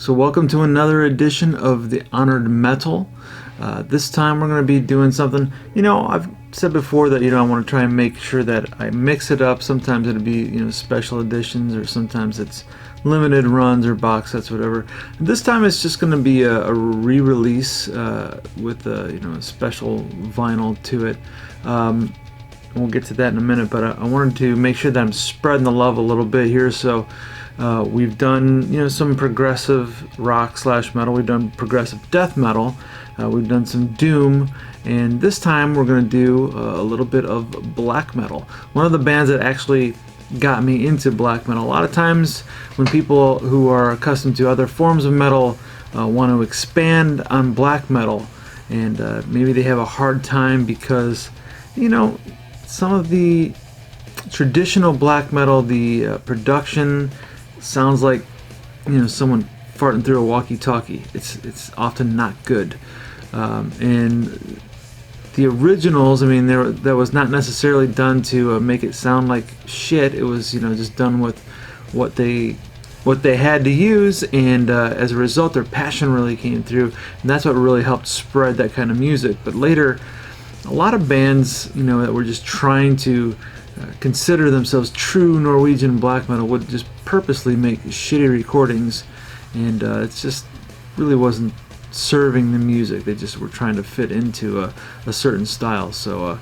So welcome to another edition of the Honored Metal. This time we're going to be doing something, I've said before that, I want to try and make sure that I mix it up. Sometimes it'll be, special editions, or sometimes it's limited runs or box sets, whatever. And this time it's just going to be a re-release with a special vinyl to it. We'll get to that in a minute, but I wanted to make sure that I'm spreading the love a little bit here. So we've done some progressive rock / metal, we've done progressive death metal, we've done some doom, and this time we're going to do a little bit of black metal. One of the bands that actually got me into black metal. A lot of times when people who are accustomed to other forms of metal want to expand on black metal, and maybe they have a hard time because some of the traditional black metal, the production sounds like someone farting through a walkie-talkie. It's often not good, and the originals, that was not necessarily done to make it sound like shit. It was just done with what they had to use, and as a result their passion really came through, and that's what really helped spread that kind of music. But later, a lot of bands that were just trying to consider themselves true Norwegian black metal would just purposely make shitty recordings, and it just really wasn't serving the music. They just were trying to fit into a certain style. So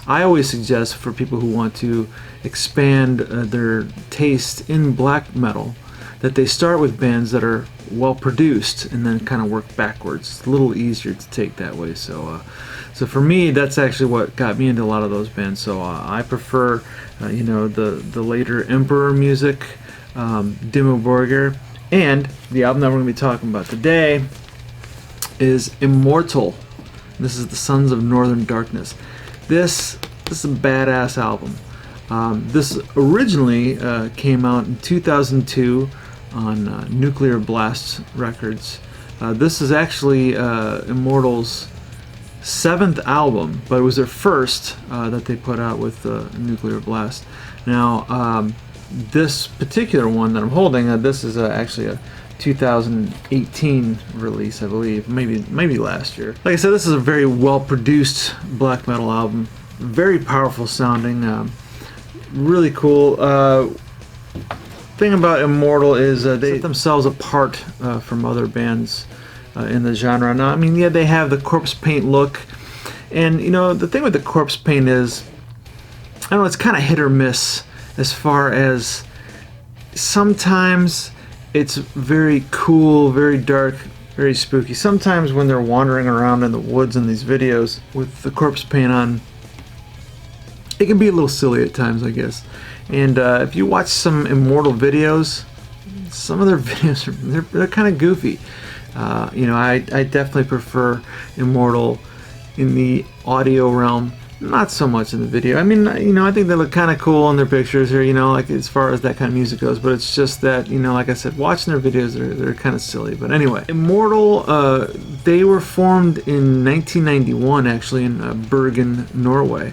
I always suggest for people who want to expand their taste in black metal that they start with bands that are well produced and then kind of work backwards. It's a little easier to take that way. So for me, that's actually what got me into a lot of those bands. So I prefer the later Emperor music, Dimmu Borgir, and the album that we're going to be talking about today is Immortal. This is the Sons of Northern Darkness. This is a badass album. This originally came out in 2002 on Nuclear Blast Records. This is actually Immortal's 7th album, but it was their first that they put out with Nuclear Blast. Now, this particular one that I'm holding, this is actually a 2018 release, I believe, maybe last year. Like I said, this is a very well-produced black metal album, very powerful sounding, really cool. Thing about Immortal is they set themselves apart from other bands in the genre. Now, they have the corpse paint look, and the thing with the corpse paint is, I don't know, it's kind of hit or miss as far as sometimes it's very cool, very dark, very spooky. Sometimes when they're wandering around in the woods in these videos with the corpse paint on, it can be a little silly at times, I guess. And if you watch some Immortal videos, some of their videos they're kind of goofy. I definitely prefer Immortal in the audio realm, not so much in the video. I think they look kind of cool in their pictures here, like as far as that kind of music goes, but it's just that, like I said, watching their videos, they're kind of silly. But anyway, Immortal, they were formed in 1991, actually, in Bergen, Norway.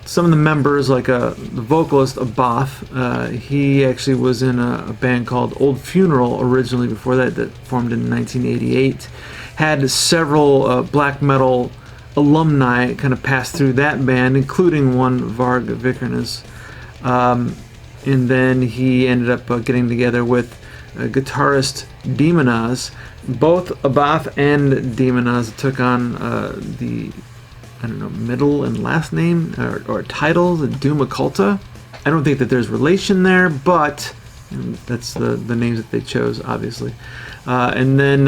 Some of the members, like the vocalist Abath, he actually was in a band called Old Funeral originally before that formed in 1988. Had several black metal alumni kind of pass through that band, including one Varg Vikernes. And then he ended up getting together with guitarist Demonaz. Both Abath and Demonaz took on the middle and last name or title, the Doom Occulta. I don't think that there's relation there, but that's the names that they chose, obviously. And then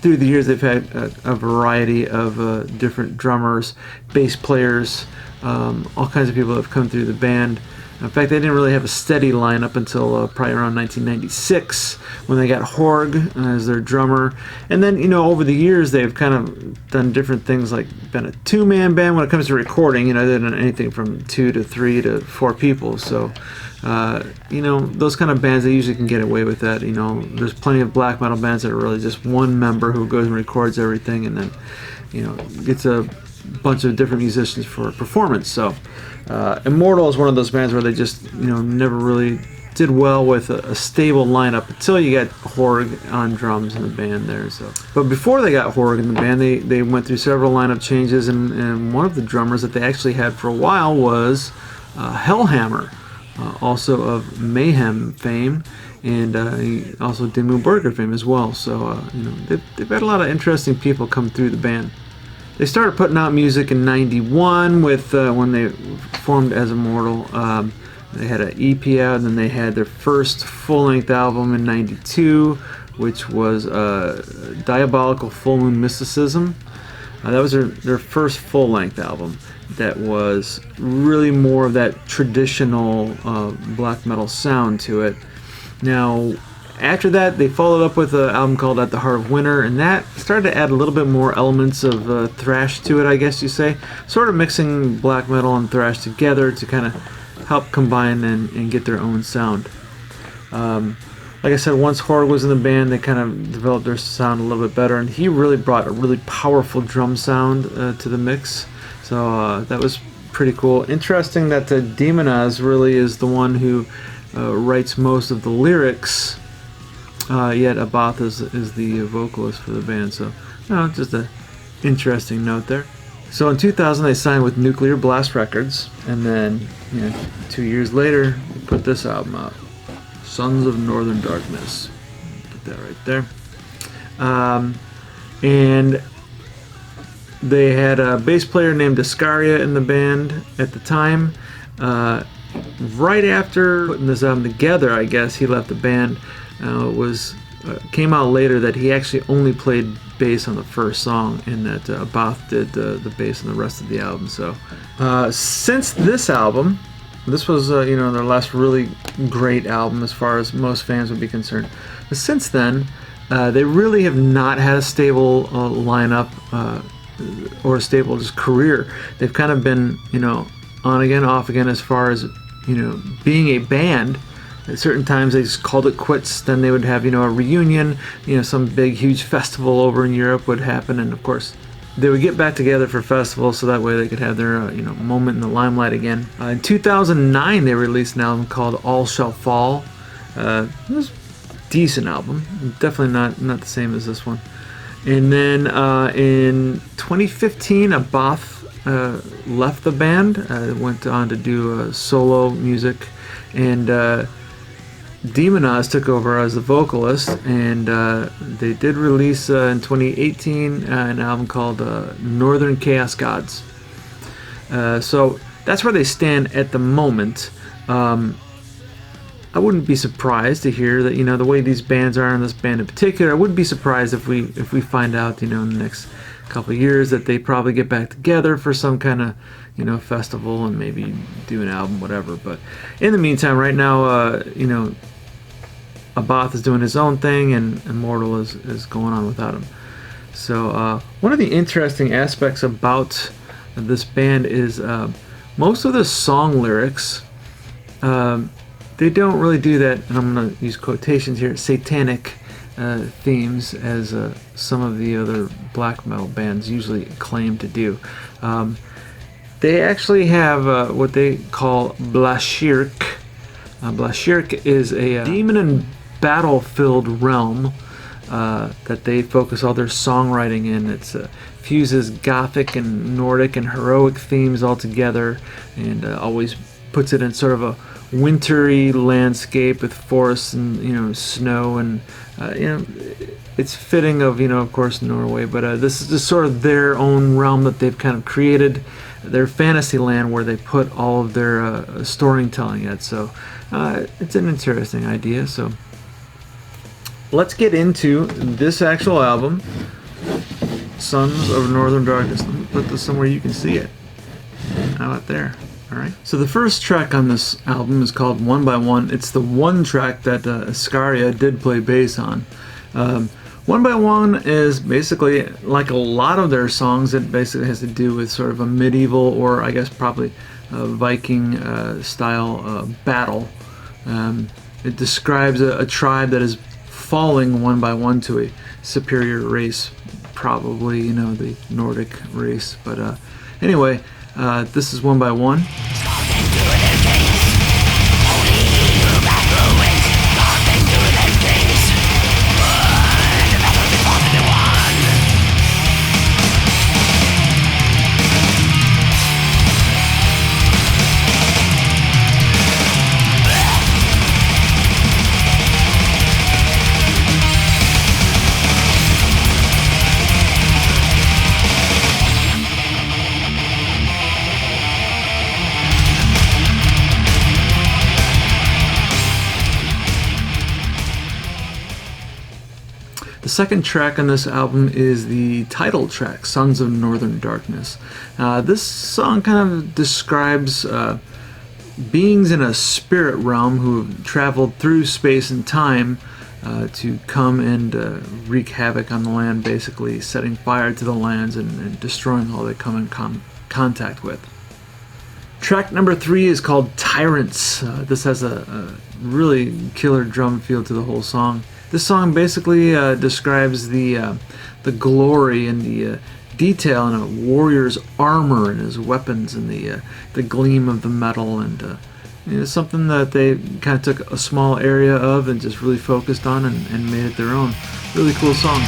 through the years, they've had a variety of different drummers, bass players, all kinds of people have come through the band. In fact, they didn't really have a steady lineup until probably around 1996 when they got Horg as their drummer. And then, over the years, they've kind of done different things, like been a two-man band when it comes to recording. They've done anything from 2 to 3 to 4 people. So, those kind of bands, they usually can get away with that. There's plenty of black metal bands that are really just one member who goes and records everything and then, gets a bunch of different musicians for performance. So Immortal is one of those bands where they just never really did well with a stable lineup until you got Horg on drums in the band there. So, but before they got Horg in the band, they went through several lineup changes, and one of the drummers that they actually had for a while was Hellhammer, also of Mayhem fame, and also Dimmu Borgir fame as well. So they've had a lot of interesting people come through the band. They started putting out music in '91 with when they formed as Immortal. They had an EP out, and then they had their first full-length album in '92, which was Diabolical Full Moon Mysticism. That was their first full-length album that was really more of that traditional black metal sound to it. Now, after that, they followed up with an album called At the Heart of Winter, and that started to add a little bit more elements of thrash to it, I guess you say. Sort of mixing black metal and thrash together to kind of help combine and get their own sound. Like I said, once Horg was in the band, they kind of developed their sound a little bit better, and he really brought a really powerful drum sound to the mix. So that was pretty cool. Interesting that Demonaz really is the one who writes most of the lyrics, yet Abath is the vocalist for the band. So just an interesting note there. So in 2000 they signed with Nuclear Blast Records, and then 2 years later they put this album out, Sons of Northern Darkness. Get that right there. And they had a bass player named Iscaria in the band at the time. Right after putting this album together, I guess he left the band. Came out later that he actually only played bass on the first song, and that Abath did the bass on the rest of the album. So since this album, this was their last really great album as far as most fans would be concerned. But since then, they really have not had a stable lineup or a stable just career. They've kind of been on again, off again as far as being a band. At certain times they just called it quits. Then they would have a reunion, some big huge festival over in Europe would happen, and of course they would get back together for festivals so that way they could have their moment in the limelight again. In 2009 they released an album called All Shall Fall. It was a decent album, definitely not the same as this one. And then in 2015 Abath left the band, went on to do solo music, and Demonaz took over as the vocalist, and they did release in 2018 an album called Northern Chaos Gods. So that's where they stand at the moment. I wouldn't be surprised to hear that the way these bands are, and this band in particular, I wouldn't be surprised if we find out in the next couple of years that they probably get back together for some kind of festival and maybe do an album, whatever. But in the meantime, right now, Abath is doing his own thing, and Immortal is going on without him. So one of the interesting aspects about this band is most of the song lyrics, they don't really do that, and I'm going to use quotations here, satanic themes as some of the other black metal bands usually claim to do. They actually have what they call Blashirk. Blashirk is a demon and battle-filled realm that they focus all their songwriting in. It fuses gothic and Nordic and heroic themes all together, and always puts it in sort of a wintry landscape with forests and snow, and it's fitting of of course Norway, but this is just sort of their own realm that they've kind of created, their fantasy land where they put all of their storytelling at. So it's an interesting idea. So let's get into this actual album, Sons of Northern Darkness. Let me put this somewhere you can see it. How about there? Alright. So the first track on this album is called One by One. It's the one track that Iscaria did play bass on. One by One is basically like a lot of their songs. It basically has to do with sort of a medieval, or I guess probably a Viking style battle. It describes a tribe that is falling one by one to a superior race, probably the Nordic race. But anyway, this is One by One. Only you back The second track on this album is the title track, Sons of Northern Darkness. This song kind of describes beings in a spirit realm who have traveled through space and time to come and wreak havoc on the land, basically setting fire to the lands and destroying all they come in contact with. Track number 3 is called Tyrants. This has a really killer drum feel to the whole song. This song basically describes the glory and the detail in a warrior's armor and his weapons and the gleam of the metal, and it's something that they kind of took a small area of and just really focused on and made it their own. Really cool song.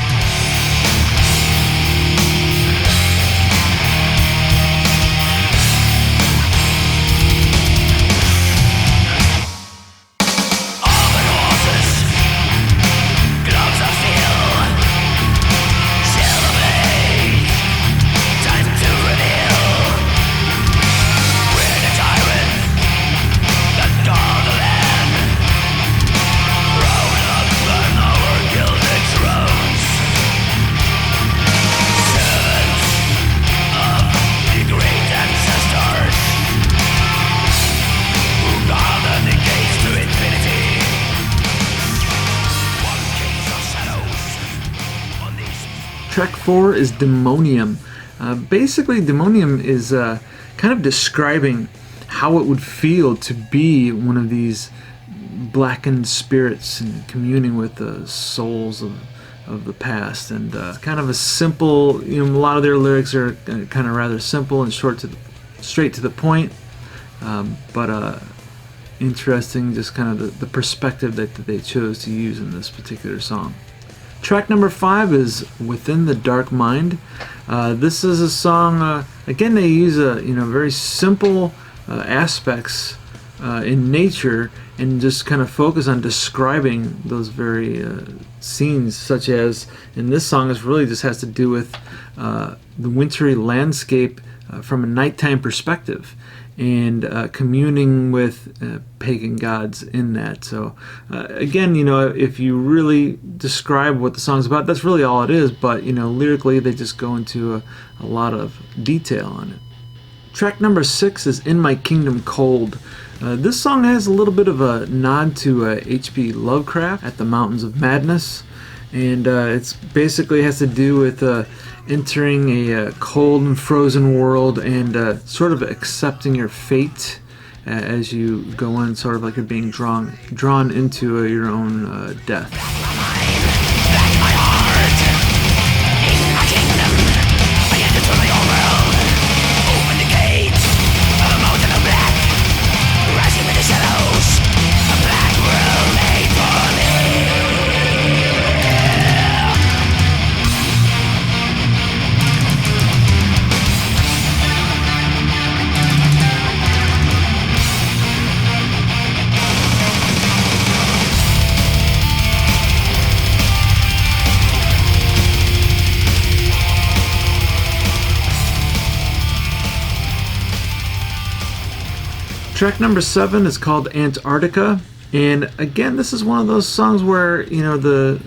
Track 4 is Demonium. Basically, Demonium is kind of describing how it would feel to be one of these blackened spirits and communing with the souls of the past. And kind of a simple, a lot of their lyrics are kind of rather simple and straight to the point, but interesting, just kind of the perspective that they chose to use in this particular song. Track number 5 is Within the Dark Mind. This is a song, again they use very simple aspects in nature and just kind of focus on describing those very scenes, such as in this song it really just has to do with the wintry landscape from a nighttime perspective, and communing with pagan gods in that. So again, if you really describe what the song's about, that's really all it is, but lyrically they just go into a lot of detail on it. Track number 6 is In My Kingdom Cold. This song has a little bit of a nod to H.P. Lovecraft at the Mountains of Madness, and it's basically has to do with entering a cold and frozen world and sort of accepting your fate as you go in, sort of like you're being drawn into your own death. Track number 7 is called Antarctica, and again, this is one of those songs where the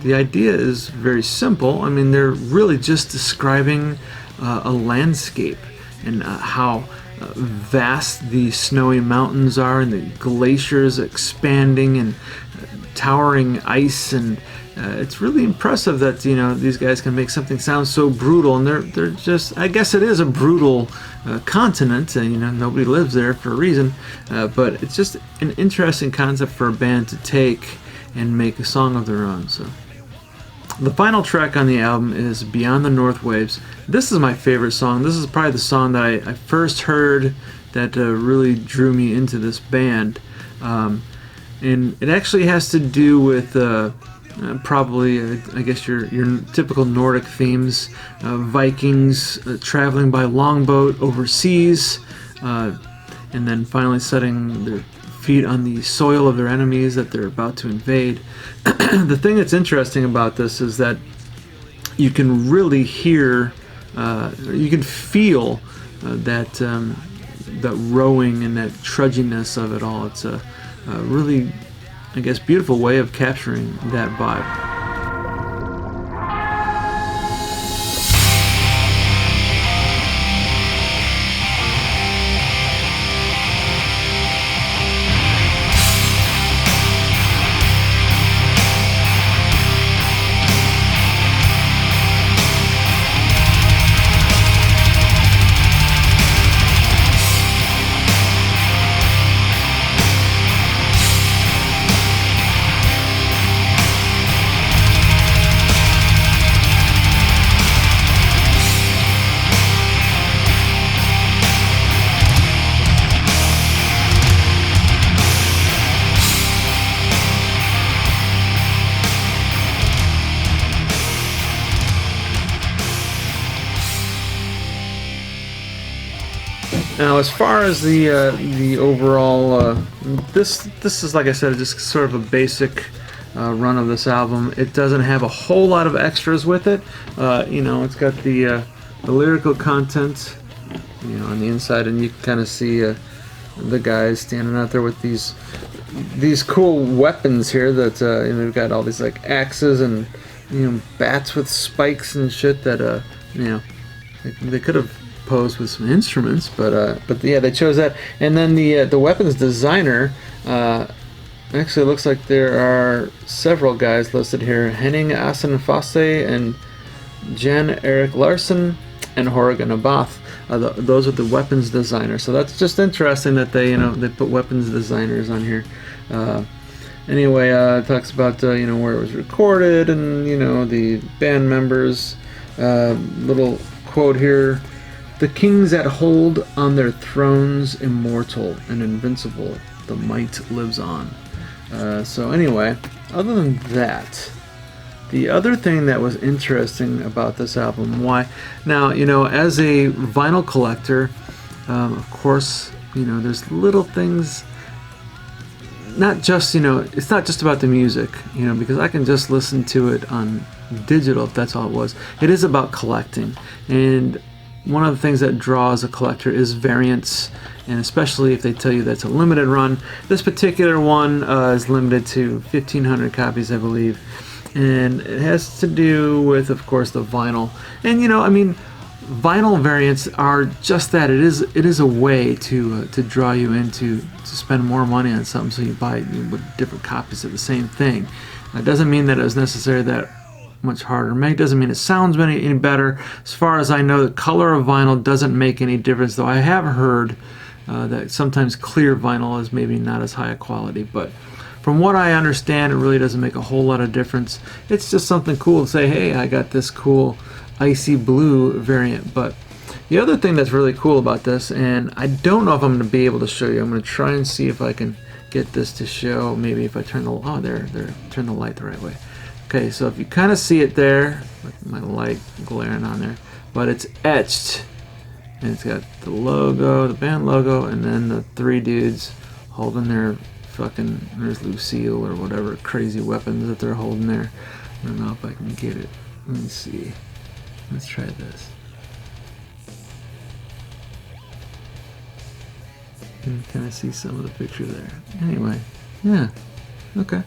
idea is very simple. I mean, they're really just describing a landscape and how vast the snowy mountains are, and the glaciers expanding and towering ice, and it's really impressive that these guys can make something sound so brutal, and they're just, I guess it is a brutal continent, and nobody lives there for a reason, but it's just an interesting concept for a band to take and make a song of their own. So the final track on the album is Beyond the North Waves. This is my favorite song. This is probably the song that I first heard that really drew me into this band, and it actually has to do with probably, I guess, your typical Nordic themes, Vikings traveling by longboat overseas, and then finally setting their feet on the soil of their enemies that they're about to invade. The thing that's interesting about this is that you can really hear, you can feel that rowing and that trudginess of it all. It's a really, I guess, beautiful way of capturing that vibe. Now, as far as the overall, this is, like I said, just sort of a basic run of this album. It doesn't have a whole lot of extras with it. You know, it's got the lyrical content, you know, on the inside, and you can kind of see the guys standing out there with these cool weapons here. That you know, they've got all these like axes and, you know, bats with spikes and shit. That you know, they could have posed with some instruments, but yeah, they chose that. And then the weapons designer, actually looks like there are several guys listed here: Henning Asenfosse and Jan Erik Larsen and Horgan Abath. Those are the weapons designers. So that's just interesting that they, you know, they put weapons designers on here. Anyway, it talks about you know, where it was recorded, and, you know, the band members. Little quote here: "The kings that hold on their thrones, immortal and invincible, the might lives on." So anyway, other than that, the other thing that was interesting about this album, why, now, you know, as a vinyl collector, of course, you know, there's little things, not just, you know, it's not just about the music, you know, because I can just listen to it on digital if that's all it was. It is about collecting, and one of the things that draws a collector is variants, and especially if they tell you that's a limited run. This particular one is limited to 1,500 copies, I believe, and it has to do with, of course, the vinyl. And, you know, I mean, vinyl variants are just that. It is a way to draw you into to spend more money on something, so you buy with different copies of the same thing. It doesn't mean that it was necessarily that much harder to make. Doesn't mean it sounds any better. As far as I know, the color of vinyl doesn't make any difference, though I have heard that sometimes clear vinyl is maybe not as high a quality, but from what I understand, it really doesn't make a whole lot of difference. It's just something cool to say, hey, I got this cool icy blue variant. But the other thing that's really cool about this, and I don't know if I'm going to be able to show you, I'm going to try and see if I can get this to show, maybe if I turn the, oh, there, turn the light the right way. Okay, so if you kind of see it there, with my light glaring on there, but it's etched, and it's got the logo, the band logo, and then the three dudes holding their fucking, there's Lucille or whatever crazy weapons that they're holding there. I don't know if I can get it. Let me see. Let's try this. You can kind of see some of the picture there. Anyway, yeah, okay.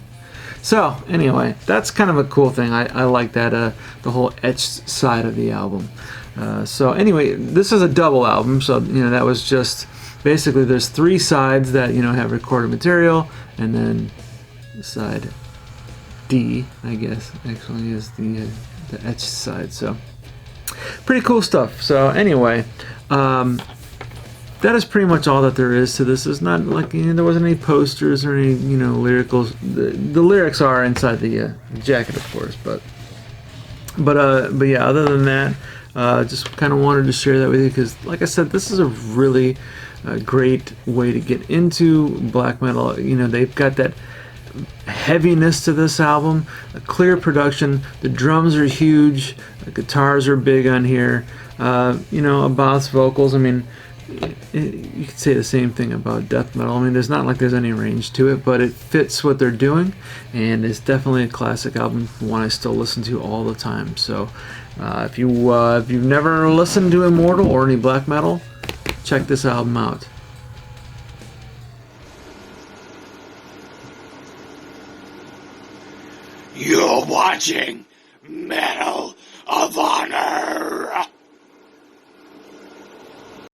So anyway, that's kind of a cool thing. I like that, the whole etched side of the album. So anyway, this is a double album, so, you know, that was just basically, there's three sides that, you know, have recorded material, and then side D, I guess, actually is the etched side. So pretty cool stuff. So anyway, that is pretty much all that there is to this. It's not like, you know, there wasn't any posters or any, you know, lyricals. The lyrics are inside the jacket, of course, but yeah, other than that, just kind of wanted to share that with you, because, like I said, this is a really great way to get into black metal. You know, they've got that heaviness to this album, a clear production, the drums are huge, the guitars are big on here, you know, Abath's vocals, I mean, you could say the same thing about death metal. I mean, there's not like there's any range to it, but it fits what they're doing, and it's definitely a classic album, one I still listen to all the time. So if you've never listened to Immortal or any black metal, check this album out. You're watching Medal of Honor.